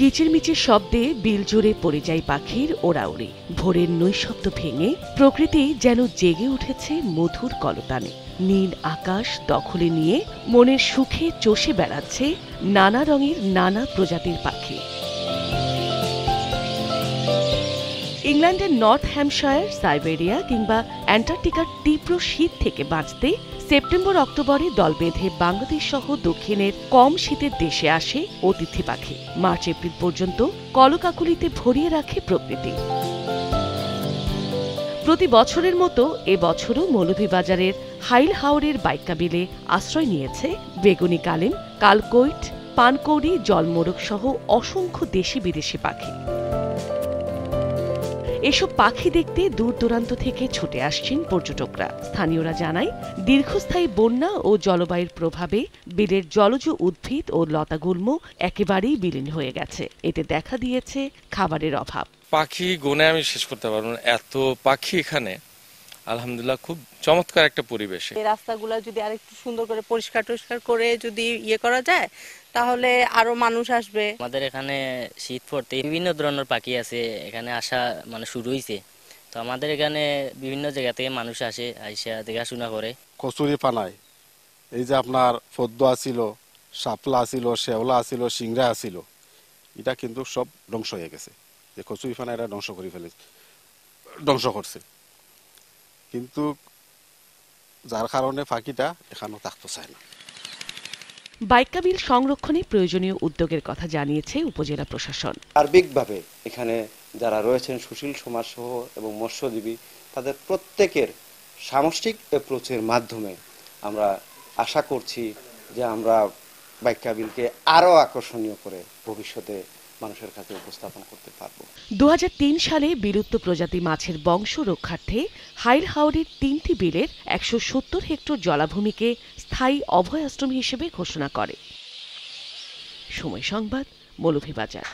কিচিরমিচির শব্দে বিল জুড়ে পরিযায়ী পাখির ওড়াউড়ি। ভোরের নৈশব্দ ভেঙে প্রকৃতি যেন জেগে উঠেছে মধুর কলতানে। নীল আকাশ দখলে নিয়ে মনের সুখে চষে বেড়াচ্ছে নানা রঙের নানা প্রজাতির পাখি। ইংল্যান্ডের নর্থ হ্যাম্পশায়ার, সাইবেরিয়া কিংবা অ্যান্টার্কটিকার তীব্র শীত থেকে বাঁচতে সেপ্টেম্বর অক্টোবরে দল বেঁধে বাংলাদেশ সহ দক্ষিণের কম শীতের দেশে আসে অতিথি পাখি। মার্চ এপ্রিল পর্যন্ত কলকাকলিতে ভরিয়ে রাখে প্রকৃতি। প্রতি বছরের মতো এবছরও মৌলভীবাজারের হাইল হাওরের বাইক্কা বিলে আশ্রয় নিয়েছে বেগুনি কালিম, কালকৈট, পানকৌড়ি, জলমোরগ সহ অসংখ্য দেশি বিদেশি পাখি। এসব পাখি দেখতে দূর দূরান্ত থেকে ছুটে আসছেন পর্যটকরা। স্থানীয়রা জানায়, দীর্ঘস্থায়ী বন্যা ও জলবায়ুর প্রভাবে বিলের জলজ উদ্ভিদ ও লতাগুল্ম একেবারেই বিলীন হয়ে গেছে। এতে দেখা দিয়েছে খাবারের অভাব। পাখি গুণে আমি শেষ করতে পারবো না, এত পাখি এখানে। আলহামদুলিল্লাহ, খুব চমৎকার একটা পরিবেশে। এই রাস্তাগুলো যদি আরেকটু সুন্দর করে পরিষ্কার করে যদি করা যায় তাহলে আরো মানুষ আসবে। আমাদের এখানে শীত পড়তে বিভিন্ন ধরনের পাখি আছে, এখানে আসা শুরু হয়েছে। তো আমাদের এখানে বিভিন্ন জায়গা থেকে মানুষ আসে, আইসা দেখাশোনা করে। কচুরি পানায় এই যে আপনার পদ্ম আসিল, শাপলা আসিল, শেওলা আসিল, সিংড়া আসিল, এটা কিন্তু সব ধ্বংস হয়ে গেছে। যে কচুরি পানা এটা ধ্বংস করছে, কিন্তু যার কারণে পাখিটা এখানেও থাকতে চায় না। বাইক্কা বিল সংরক্ষণে প্রয়োজনীয় উদ্যোগের কথা জানিয়েছে উপজেলা প্রশাসন। সার্বিকভাবে এখানে যারা রয়েছেন সুশীল সমাজ সহ এবং মৎস্যজীবী, তাদের প্রত্যেকের সামষ্টিক অ্যাপ্রোচের মাধ্যমে আমরা আশা করছি যে আমরা বাইক্কা বিলকে আরো আকর্ষণীয় করে ভবিষ্যতে মানুষের কাছে উপস্থাপন করতে পারব। 2003 সালে বিলুপ্ত প্রজাতি মাছের বংশ রক্ষার্থে হাইল হাওরের 3টি বিলের 170 হেক্টর জলাভূমিকে স্থায়ী অভয়াশ্রম হিসেবে ঘোষণা করে। সময় সংবাদ, মৌলভীবাজার।